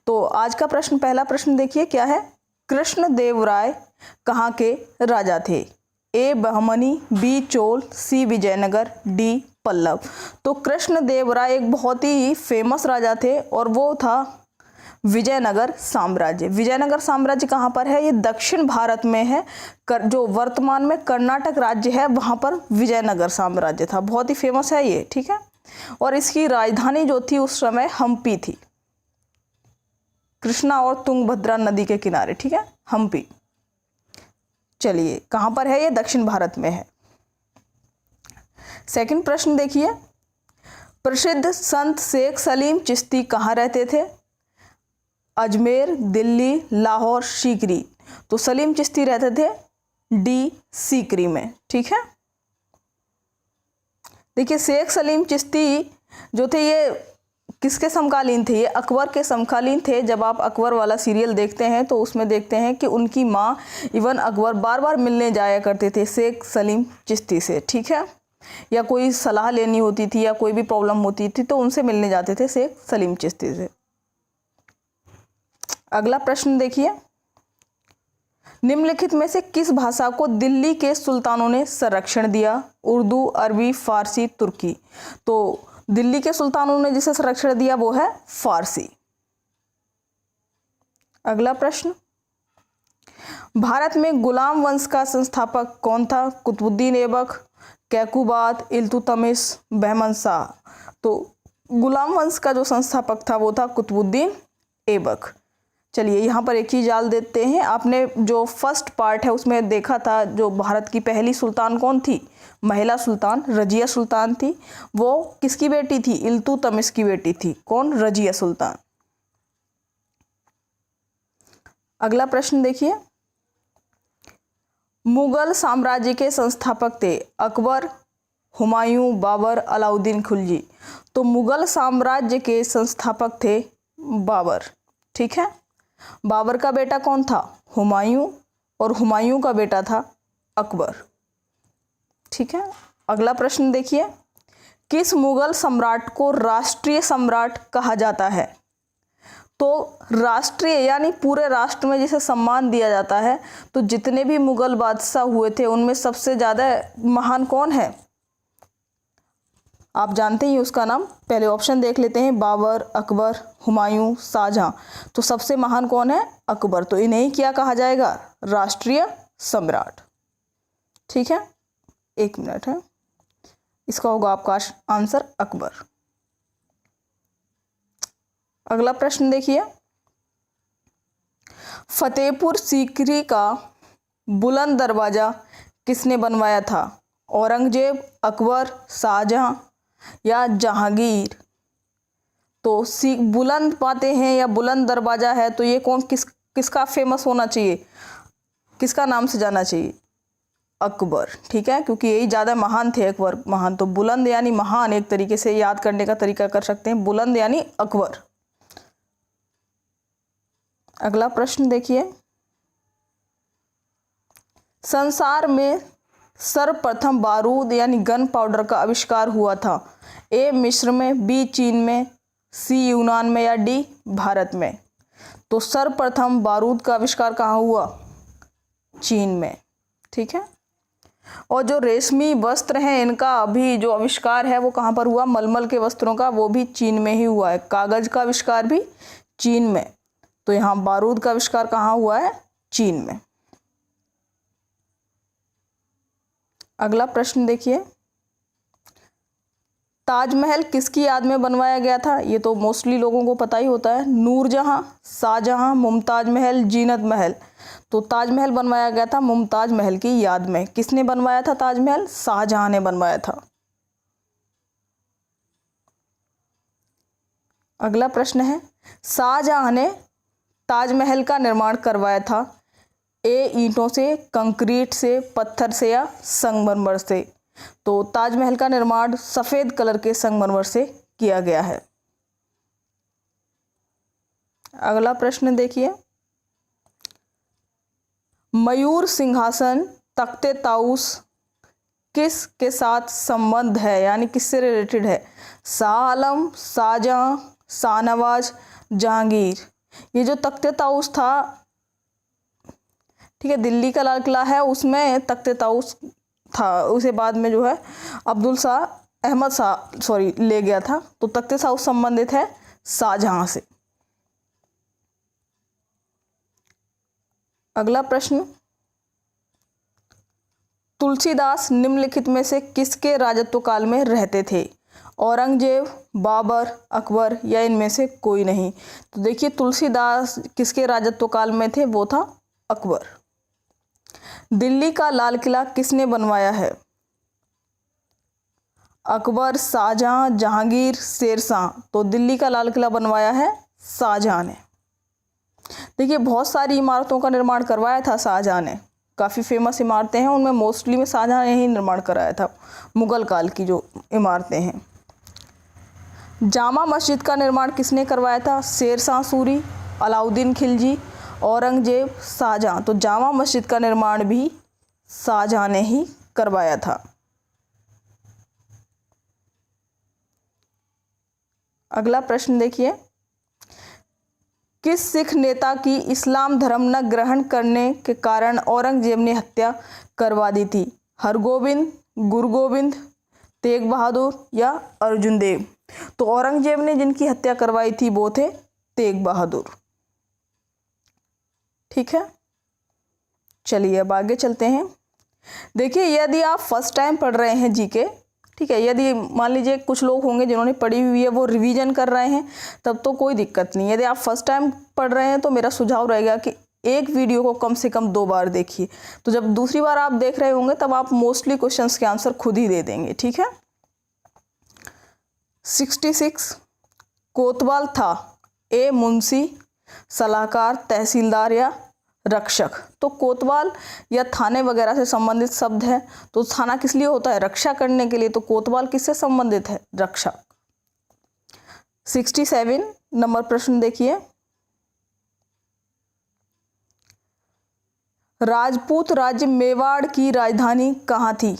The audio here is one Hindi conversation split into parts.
तो आज का प्रश्न, पहला प्रश्न देखिए क्या है। कृष्णदेवराय कहाँ के राजा थे? ए बहमनी, बी चोल, सी विजयनगर, डी पल्लव। तो कृष्णदेवराय एक बहुत ही फेमस राजा थे और वो था विजयनगर साम्राज्य। विजयनगर साम्राज्य कहाँ पर है? ये दक्षिण भारत में है। जो वर्तमान में कर्नाटक राज्य है वहाँ पर विजयनगर साम्राज्य था। बहुत ही फेमस है ये, ठीक है। और इसकी राजधानी जो थी उस समय हम्पी थी, कृष्णा और तुंगभद्रा नदी के किनारे, ठीक है, हम्पी। चलिए कहाँ पर है ये? दक्षिण भारत में है। सेकंड प्रश्न देखिए, प्रसिद्ध संत शेख सलीम चिश्ती कहाँ रहते थे? अजमेर, दिल्ली, लाहौर, सीकरी। तो सलीम चिश्ती रहते थे डी सीकरी में, ठीक है। देखिए शेख सलीम चिश्ती जो थे ये किसके समकालीन थे? ये अकबर के समकालीन थे। जब आप अकबर वाला सीरियल देखते हैं तो उसमें देखते हैं कि उनकी माँ इवन अकबर बार बार मिलने जाया करते थे शेख सलीम चिश्ती से, ठीक है। या कोई सलाह लेनी होती थी या कोई भी प्रॉब्लम होती थी तो उनसे मिलने जाते थे शेख सलीम चिश्ती से। अगला प्रश्न देखिए, निम्नलिखित में से किस भाषा को दिल्ली के सुल्तानों ने संरक्षण दिया? उर्दू, अरबी, फारसी, तुर्की। तो दिल्ली के सुल्तानों ने जिसे संरक्षण दिया वो है फारसी। अगला प्रश्न, भारत में गुलाम वंश का संस्थापक कौन था? कुतुबुद्दीन ऐबक, कैकुबाद, इल्तुतमिश, बहमन शाह। तो गुलाम वंश का जो संस्थापक था वो था कुतुबुद्दीन ऐबक। चलिए यहाँ पर एक चीज डाल देते हैं, आपने जो फर्स्ट पार्ट है उसमें देखा था जो भारत की पहली सुल्तान कौन थी? महिला सुल्तान रजिया सुल्तान थी। वो किसकी बेटी थी? इल्तुतमिश की बेटी थी। कौन? रजिया सुल्तान। अगला प्रश्न देखिए, मुगल साम्राज्य के संस्थापक थे अकबर, हुमायूं, बाबर, अलाउद्दीन खिलजी। तो मुगल साम्राज्य के संस्थापक थे बाबर, ठीक है। बाबर का बेटा कौन था? हुमायूं, और हुमायूं का बेटा था अकबर, ठीक है। अगला प्रश्न देखिए, किस मुगल सम्राट को राष्ट्रीय सम्राट कहा जाता है? तो राष्ट्रीय यानी पूरे राष्ट्र में जिसे सम्मान दिया जाता है, तो जितने भी मुगल बादशाह हुए थे उनमें सबसे ज़्यादा महान कौन है? आप जानते ही उसका नाम, पहले ऑप्शन देख लेते हैं, बाबर, अकबर, हुमायूं, शाहजहां। तो सबसे महान कौन है? अकबर। तो इन्हें क्या कहा जाएगा? राष्ट्रीय सम्राट, ठीक है। एक मिनट है, इसका होगा आपका आंसर अकबर। अगला प्रश्न देखिए, फतेहपुर सीकरी का बुलंद दरवाजा किसने बनवाया था? औरंगजेब, अकबर, शाहजहां या जहांगीर। तो बुलंद बातें हैं या बुलंद दरवाजा है, तो ये कौन किसका फेमस होना चाहिए? किसका नाम से जाना चाहिए? अकबर, ठीक है, क्योंकि यही ज़्यादा महान थे, अकबर महान। तो बुलंद यानी महान, एक तरीके से याद करने का तरीका कर सकते हैं, बुलंद यानी अकबर। अगला प्रश्न देखिए, संसार में सर्वप्रथम बारूद यानी गन पाउडर का आविष्कार हुआ था? ए मिस्र में, बी चीन में, सी यूनान में या डी भारत में। तो सर्वप्रथम बारूद का आविष्कार कहाँ हुआ? चीन में, ठीक है। और जो रेशमी वस्त्र हैं इनका अभी जो आविष्कार है वो कहाँ पर हुआ? मलमल के वस्त्रों का, वो भी चीन में ही हुआ है। कागज का आविष्कार भी चीन में। तो यहाँ बारूद का आविष्कार कहाँ हुआ है? चीन में। अगला प्रश्न देखिए, ताजमहल किसकी याद में बनवाया गया था? ये तो मोस्टली लोगों को पता ही होता है, नूरजहां, शाहजहां, मुमताज महल, जीनत महल। तो ताजमहल बनवाया गया था मुमताज महल की याद में। किसने बनवाया था ताजमहल? शाहजहां ने बनवाया था। अगला प्रश्न है, शाहजहां ने ताजमहल का निर्माण करवाया था ए ईंटों से, कंक्रीट से, पत्थर से या संगमरमर से। तो ताजमहल का निर्माण सफेद कलर के संगमरमर से किया गया है। अगला प्रश्न देखिए, मयूर सिंहासन तख्ते ताउस किस के साथ संबंध है, यानी किससे रिलेटेड है? शाह आलम, शाहजहां, शाहनवाज, जहांगीर। ये जो तख्ते ताऊस था, ठीक है, दिल्ली का लाल किला है, उसमें तख्ते ताऊस था, उसे बाद में जो है अहमद शाह ले गया था। तो तख्ते ताऊस संबंधित है शाहजहां से। अगला प्रश्न, तुलसीदास निम्नलिखित में से किसके राजत्व काल में रहते थे? औरंगजेब, बाबर, अकबर या इनमें से कोई नहीं? तो देखिए तुलसीदास किसके राजत्व काल में थे? वो था अकबर। दिल्ली का लाल किला किसने बनवाया है? अकबर, शाहजहां, जहांगीर, शेरशाह? तो दिल्ली का लाल किला बनवाया है शाहजहां ने। देखिए बहुत सारी इमारतों का निर्माण करवाया था शाहजहां ने, काफ़ी फेमस इमारतें हैं, उनमें मोस्टली में शाहजहां ने ही निर्माण कराया था, मुगल काल की जो इमारतें हैं। जामा मस्जिद का निर्माण किसने करवाया था? शेरशाह सूरी, अलाउद्दीन खिलजी, औरंगजेब, शाहजहां? तो जामा मस्जिद का निर्माण भी शाहजहां ने ही करवाया था। अगला प्रश्न देखिए, किस सिख नेता की इस्लाम धर्म न ग्रहण करने के कारण औरंगजेब ने हत्या करवा दी थी? हरगोबिंद, गुरु गोबिंद, तेग बहादुर या अर्जुन देव? तो औरंगजेब ने जिनकी हत्या करवाई थी वो थे तेग बहादुर। ठीक है, चलिए अब आगे चलते हैं। देखिए यदि आप फर्स्ट टाइम पढ़ रहे हैं जीके, ठीक है, यदि मान लीजिए कुछ लोग होंगे जिन्होंने पढ़ी हुई है वो रिवीजन कर रहे हैं, तब तो कोई दिक्कत नहीं। यदि आप फर्स्ट टाइम पढ़ रहे हैं तो मेरा सुझाव रहेगा कि एक वीडियो को कम से कम 2 बार देखिए, तो जब दूसरी बार आप देख रहे होंगे तब आप मोस्टली क्वेश्चंस के आंसर खुद ही दे देंगे। ठीक है। 66 कोतवाल था ए मुंशी, सलाहकार, तहसीलदार या रक्षक? तो कोतवाल या थाने वगैरह से संबंधित शब्द है, तो थाना किस लिए होता है? रक्षा करने के लिए। तो कोतवाल किससे संबंधित है? रक्षक। 67 नंबर प्रश्न देखिए, राजपूत राज्य मेवाड़ की राजधानी कहाँ थी?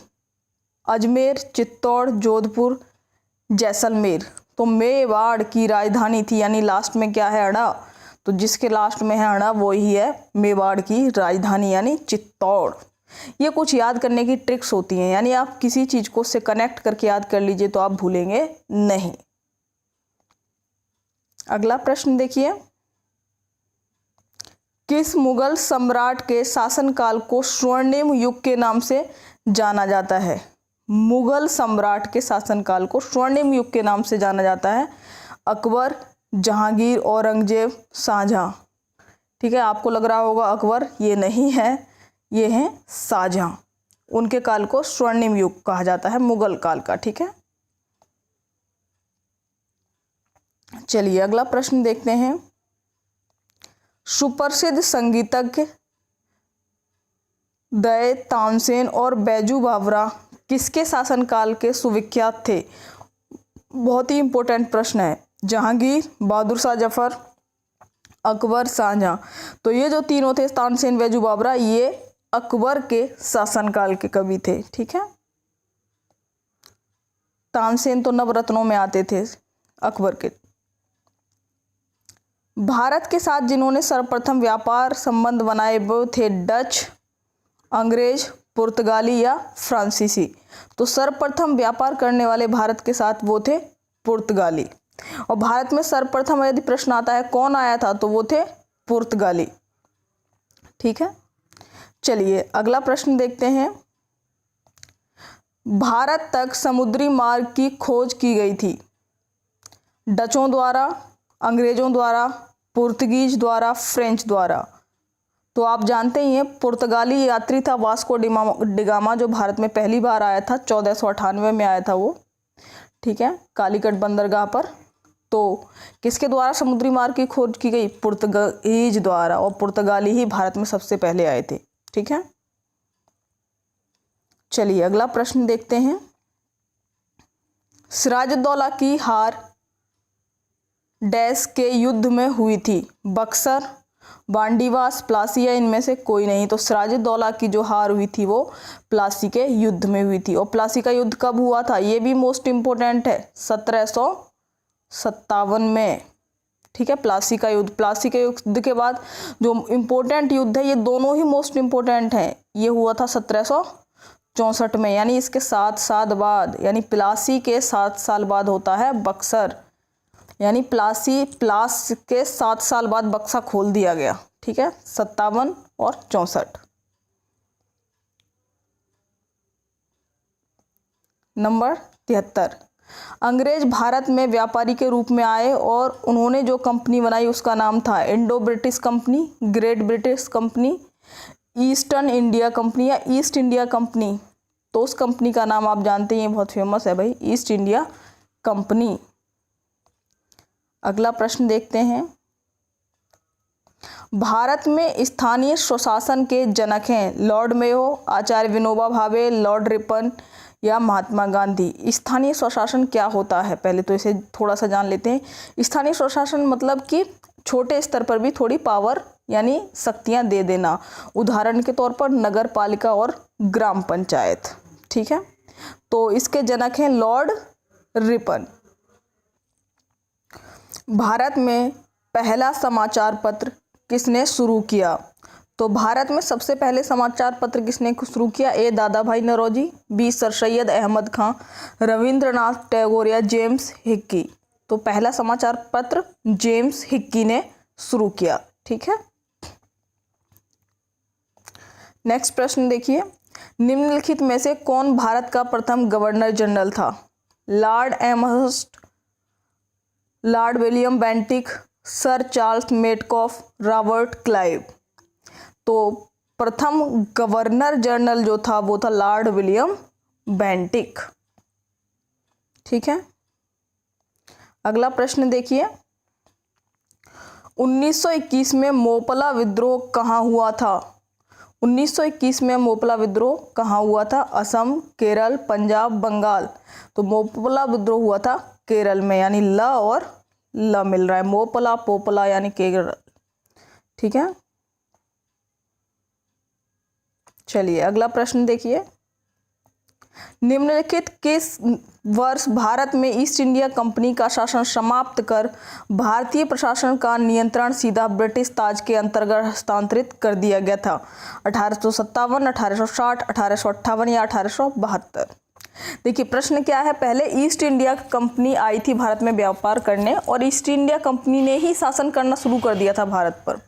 अजमेर, चित्तौड़, जोधपुर, जैसलमेर? तो मेवाड़ की राजधानी थी, यानी लास्ट में क्या है? अड़ा। तो जिसके लास्ट में है अड़ा वो ही है मेवाड़ की राजधानी, यानी चित्तौड़। ये कुछ याद करने की ट्रिक्स होती हैं, यानी आप किसी चीज को उससे कनेक्ट करके याद कर लीजिए तो आप भूलेंगे नहीं। अगला प्रश्न देखिए, किस मुगल सम्राट के शासनकाल को स्वर्णिम युग के नाम से जाना जाता है? मुगल सम्राट के शासनकाल को स्वर्णिम युग के नाम से जाना जाता है। अकबर, जहांगीर, औरंगजेब, शाहजहां? ठीक है, आपको लग रहा होगा अकबर, ये नहीं है, ये है शाहजहां। उनके काल को स्वर्णिम युग कहा जाता है, मुगल काल का। ठीक है, चलिए अगला प्रश्न देखते हैं। सुप्रसिद्ध संगीतज्ञ दये, तानसेन और बैजू बावरा किसके शासनकाल के सुविख्यात थे? बहुत ही इंपॉर्टेंट प्रश्न है। जहांगीर, बहादुर शाह जफर, अकबर, शाहजहां? तो ये जो तीनों थे, तानसेन, बैजू बावरा, ये अकबर के शासनकाल के कवि थे। ठीक है, तानसेन तो नवरत्नों में आते थे अकबर के। भारत के साथ जिन्होंने सर्वप्रथम व्यापार संबंध बनाए वो थे डच, अंग्रेज, पुर्तगाली या फ्रांसीसी? तो सर्वप्रथम व्यापार करने वाले भारत के साथ वो थे पुर्तगाली। और भारत में सर्वप्रथम यदि प्रश्न आता है कौन आया था, तो वो थे पुर्तगाली। ठीक है, चलिए अगला प्रश्न देखते हैं। भारत तक समुद्री मार्ग की खोज की गई थी डचों द्वारा, अंग्रेजों द्वारा, पुर्तगीज द्वारा, फ्रेंच द्वारा? तो आप जानते ही हैं पुर्तगाली यात्री था वास्को डिगामा, जो भारत में पहली बार आया था, 1498 में आया था वो। ठीक है, कालीकट बंदरगाह पर। तो किसके द्वारा समुद्री मार्ग की खोज की गई? पुर्तगीज द्वारा, और पुर्तगाली ही भारत में सबसे पहले आए थे। ठीक है, चलिए अगला प्रश्न देखते हैं। सिराजुद्दौला की हार डैश के युद्ध में हुई थी? बक्सर, बांडीवास, प्लासी या इनमें से कोई नहीं? तो सिराजुद्दौला की जो हार हुई थी वो प्लासी के युद्ध में हुई थी। और प्लासी का युद्ध कब हुआ था? ये भी मोस्ट इम्पोर्टेंट है, 1757 में। ठीक है, प्लासी का युद्ध। प्लासी के युद्ध के बाद जो इम्पोर्टेंट युद्ध है, ये दोनों ही मोस्ट इम्पोर्टेंट हैं, ये हुआ था 1764 में, यानी इसके 7 साल बाद, यानी प्लासी के 7 साल बाद होता है बक्सर, यानी प्लास के 7 साल बाद बक्सा खोल दिया गया। ठीक है, 57 और 64। नंबर 73, अंग्रेज भारत में व्यापारी के रूप में आए और उन्होंने जो कंपनी बनाई उसका नाम था Indo British company, great British company, eastern India company या ईस्ट इंडिया कंपनी। तो उस कंपनी का नाम आप जानते हैं, बहुत फेमस है भाई, ईस्ट इंडिया कंपनी। अगला प्रश्न देखते हैं, भारत में स्थानीय स्वशासन के जनक हैं लॉर्ड मेयो, आचार्य विनोबा भावे, लॉर्ड रिपन या महात्मा गांधी। स्थानीय स्वशासन क्या होता है, पहले तो इसे थोड़ा सा जान लेते हैं। स्थानीय स्वशासन मतलब कि छोटे स्तर पर भी थोड़ी पावर यानी शक्तियां दे देना, उदाहरण के तौर पर नगर पालिका और ग्राम पंचायत। ठीक है, तो इसके जनक हैं लॉर्ड रिपन। भारत में पहला समाचार पत्र किसने शुरू किया? तो भारत में सबसे पहले समाचार पत्र किसने शुरू किया? ए दादा भाई नौरोजी, बी सर सैयद अहमद खां, रविंद्रनाथ टैगोर या जेम्स हिक्की। तो पहला समाचार पत्र जेम्स हिक्की ने शुरू किया। ठीक है, नेक्स्ट प्रश्न देखिए, निम्नलिखित में से कौन भारत का प्रथम गवर्नर जनरल था? Lord Amherst, Lord William Bentinck, sir Charles Metcalfe, Robert Clive. तो प्रथम गवर्नर जनरल जो था वो था लॉर्ड विलियम बेंटिक। ठीक है, अगला प्रश्न देखिए, 1921 में मोपला विद्रोह कहाँ हुआ था? 1921 में मोपला विद्रोह कहाँ हुआ था? असम, केरल, पंजाब, बंगाल। तो मोपला विद्रोह हुआ था केरल में, यानी ल और ल मिल रहा है, मोपला पोपला यानी केरल। ठीक है, चलिए अगला प्रश्न देखिए, निम्नलिखित किस वर्ष भारत में ईस्ट इंडिया कंपनी का शासन समाप्त कर भारतीय प्रशासन का नियंत्रण सीधा ब्रिटिश ताज के अंतर्गत हस्तांतरित कर दिया गया था? 1857, 1860, 1858 या 1872? देखिए प्रश्न क्या है, पहले ईस्ट इंडिया कंपनी आई थी भारत में व्यापार करने और ईस्ट इंडिया कंपनी ने ही शासन करना शुरू कर दिया था भारत पर।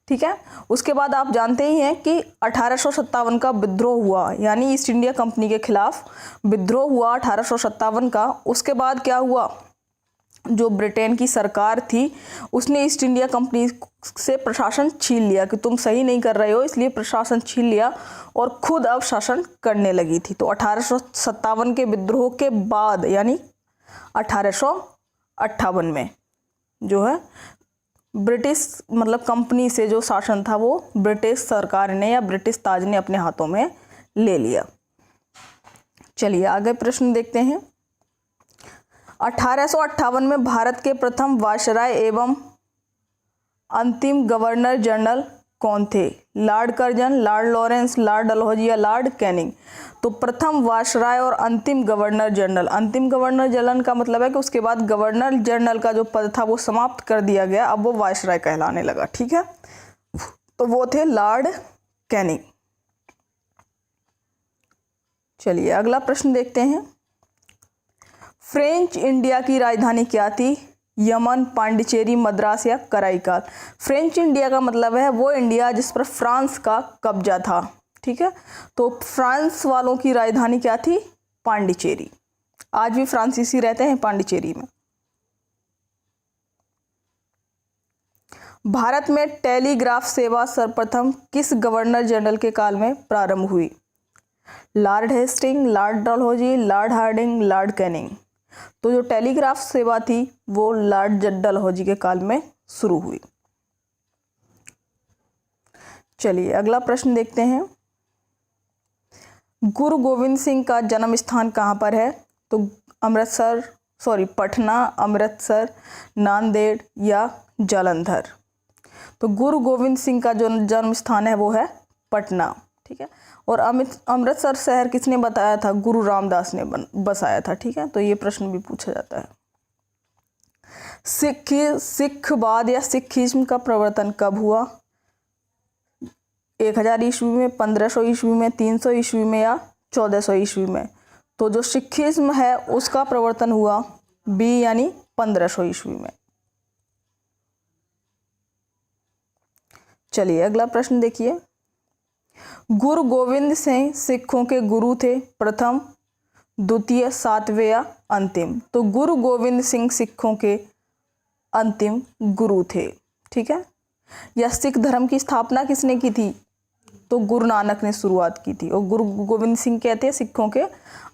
ठीक है, उसके बाद आप जानते ही हैं कि 1857 का विद्रोह हुआ, यानी ईस्ट इंडिया कंपनी के खिलाफ विद्रोह हुआ 1857 का। उसके बाद क्या हुआ, जो ब्रिटेन की सरकार थी उसने ईस्ट इंडिया कंपनी से प्रशासन छीन लिया कि तुम सही नहीं कर रहे हो, इसलिए प्रशासन छीन लिया और खुद अब शासन करने लगी थी। तो 1857 के विद्रोह के बाद यानी 1858 में जो है ब्रिटिश मतलब कंपनी से जो शासन था वो ब्रिटिश सरकार ने या ब्रिटिश ताज ने अपने हाथों में ले लिया। चलिए आगे प्रश्न देखते हैं, 1858 में भारत के प्रथम वायसराय एवं अंतिम गवर्नर जनरल कौन थे? Lord Curzon, Lord Lawrence, Lord Dalhousie या लॉर्ड कैनिंग? तो प्रथम वायसराय और अंतिम गवर्नर जनरल, अंतिम गवर्नर जनरल का मतलब है कि उसके बाद गवर्नर जनरल का जो पद था वो समाप्त कर दिया गया, अब वो वायसराय कहलाने लगा। ठीक है, तो वो थे लॉर्ड कैनिंग। चलिए अगला प्रश्न देखते हैं, फ्रेंच इंडिया की राजधानी क्या थी? यमन, पांडिचेरी, मद्रास या कराईकाल? फ्रेंच इंडिया का मतलब है वो इंडिया जिस पर फ्रांस का कब्जा था। ठीक है, तो फ्रांस वालों की राजधानी क्या थी? पांडिचेरी। आज भी फ्रांसीसी रहते हैं पांडिचेरी में। भारत में टेलीग्राफ सेवा सर्वप्रथम किस गवर्नर जनरल के काल में प्रारंभ हुई? Lord Hasting, Lord Dalhousie, Lord Hardinge, Lord Canning? तो जो टेलीग्राफ सेवा थी वो लॉर्ड डलहौजी के काल में शुरू हुई। चलिए अगला प्रश्न देखते हैं, गुरु गोविंद सिंह का जन्म स्थान कहाँ पर है? तो पटना, अमृतसर, नांदेड़ या जालंधर? तो गुरु गोविंद सिंह का जो जन्म स्थान है वो है पटना। ठीक है, और अमृतसर शहर किसने बताया था? गुरु रामदास ने बसाया था। ठीक है, तो ये प्रश्न भी पूछा जाता है। सिखवाद या सिखिज्म का प्रवर्तन कब हुआ? 1000 ईस्वी में, 1500 ईस्वी में, 300 ईस्वी में या 1400 ईस्वी में? तो जो सिखिज्म है उसका प्रवर्तन हुआ बी यानी 1500 ईस्वी में। चलिए अगला प्रश्न देखिए। गुरु गोविंद सिंह सिखों के गुरु थे, प्रथम, द्वितीय, सातवें या अंतिम? तो गुरु गोविंद सिंह सिखों के अंतिम गुरु थे। ठीक है। या सिख धर्म की स्थापना किसने की थी? तो गुरु नानक ने शुरुआत की थी, और गुरु गोविंद सिंह कहते हैं सिखों के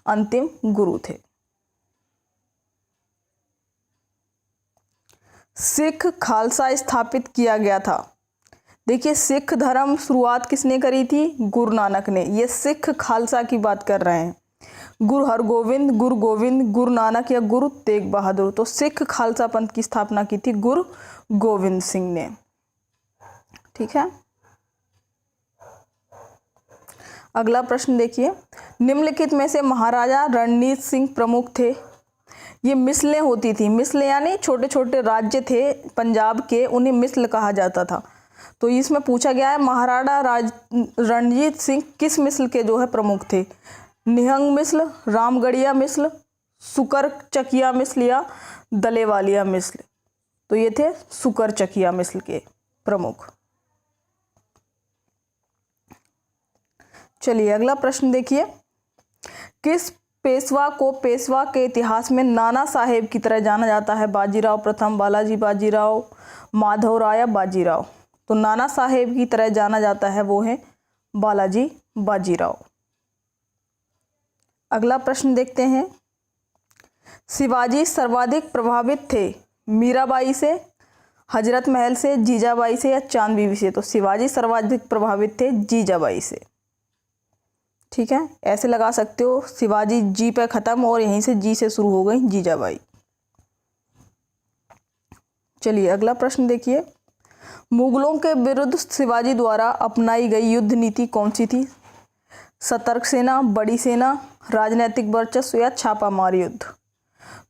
अंतिम गुरु थे। सिख खालसा स्थापित किया गया था। देखिए सिख धर्म शुरुआत किसने करी थी? गुरु नानक ने। ये सिख खालसा की बात कर रहे हैं। गुरु हरगोविंद, गुरु गोविंद, गुरु नानक या गुरु तेग बहादुर? तो सिख खालसा पंथ की स्थापना की थी गुरु गोविंद सिंह ने। ठीक है। अगला प्रश्न देखिए। निम्नलिखित में से महाराजा रणजीत सिंह प्रमुख थे। ये मिसलें होती थी, मिसलें यानी छोटे छोटे राज्य थे पंजाब के, उन्हें मिसल कहा जाता था। तो इसमें पूछा गया है महाराणा रणजीत सिंह किस मिसल के जो है प्रमुख थे? निहंग मिसल, रामगढ़िया मिसल, सुकर चकिया मिसल या दलेवालिया मिसल? तो ये थे सुकर चकिया मिसल के प्रमुख। चलिए अगला प्रश्न देखिए। किस पेशवा को पेशवा के इतिहास में नाना साहेब की तरह जाना जाता है? बाजीराव प्रथम, बालाजी बाजीराव, माधवराव या बाजीराव? तो नाना साहेब की तरह जाना जाता है वो है बालाजी बाजीराव। अगला प्रश्न देखते हैं। शिवाजी सर्वाधिक प्रभावित थे मीराबाई से, हजरत महल से, जीजाबाई से या चांद बीवी से? तो शिवाजी सर्वाधिक प्रभावित थे जीजाबाई से। ठीक है, ऐसे लगा सकते हो, शिवाजी जी पे खत्म और यहीं से जी से शुरू हो गई जीजाबाई। चलिए अगला प्रश्न देखिए। मुगलों के विरुद्ध शिवाजी द्वारा अपनाई गई युद्ध नीति कौन सी थी? सतर्क सेना, बड़ी सेना, राजनीतिक वर्चस्व या छापामार युद्ध?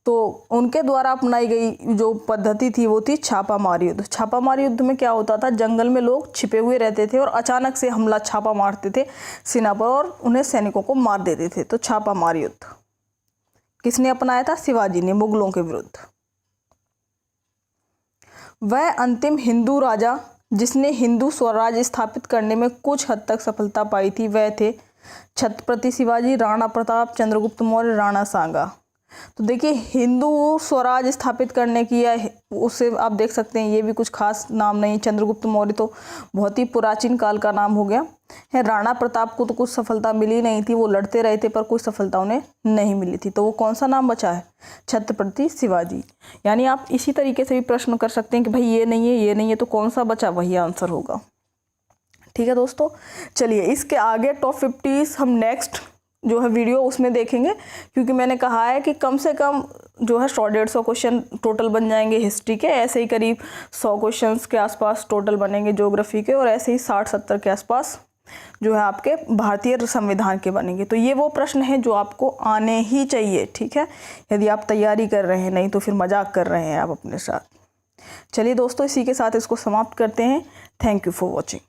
तो उनके द्वारा अपनाई गई जो पद्धति थी वो थी छापामार युद्ध। छापामार युद्ध में क्या होता था? जंगल में लोग छिपे हुए रहते थे और अचानक से हमला छापा मारते थे सेना पर और उन्हें सैनिकों को मार देते थे। तो छापामार युद्ध किसने अपनाया था? शिवाजी ने, मुगलों के विरुद्ध। वह अंतिम हिंदू राजा जिसने हिंदू स्वराज स्थापित करने में कुछ हद तक सफलता पाई थी वह थे छत्रपति शिवाजी, राणा प्रताप, चंद्रगुप्त मौर्य, राणा सांगा। तो देखिए हिंदू स्वराज स्थापित करने की या उससे आप देख सकते हैं ये भी कुछ खास नाम नहीं। चंद्रगुप्त मौर्य तो बहुत ही प्राचीन काल का नाम हो गया है। राणा प्रताप को तो कुछ सफलता मिली नहीं थी, वो लड़ते रहे थे पर कुछ सफलता उन्हें नहीं मिली थी। तो वो कौन सा नाम बचा है? छत्रपति शिवाजी। यानी आप इसी तरीके से भी प्रश्न कर सकते हैं कि भाई ये नहीं है, ये नहीं है, तो कौन सा बचा? वही आंसर होगा। ठीक है दोस्तों, चलिए इसके आगे टॉप 50 हम नेक्स्ट जो है वीडियो उसमें देखेंगे, क्योंकि मैंने कहा है कि कम से कम जो है 100-150 क्वेश्चन टोटल बन जाएंगे हिस्ट्री के, ऐसे ही करीब 100 क्वेश्चंस के आसपास टोटल बनेंगे ज्योग्राफी के, और ऐसे ही 60-70 के आसपास जो है आपके भारतीय संविधान के बनेंगे। तो ये वो प्रश्न हैं जो आपको आने ही चाहिए। ठीक है, यदि आप तैयारी कर रहे हैं, नहीं तो फिर मजाक कर रहे हैं आप अपने साथ। चलिए दोस्तों, इसी के साथ इसको समाप्त करते हैं। Thank you for watching.